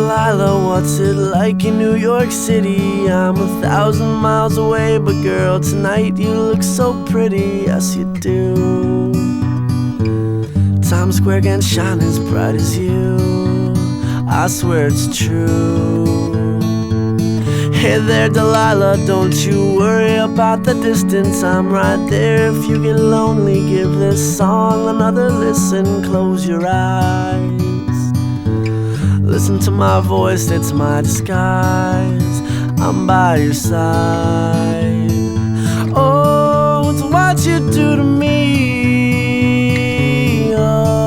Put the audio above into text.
Delilah, what's it like in New York City? I'm 1,000 miles away, but girl, tonight you look so pretty, yes you do. Times Square can't shine as bright as you, I swear it's true. Hey there Delilah, don't you worry about the distance, I'm right there if you get lonely. Give this song another listen, close your eyes. Listen to my voice, it's my disguise, I'm by your side. Oh, it's what you do to me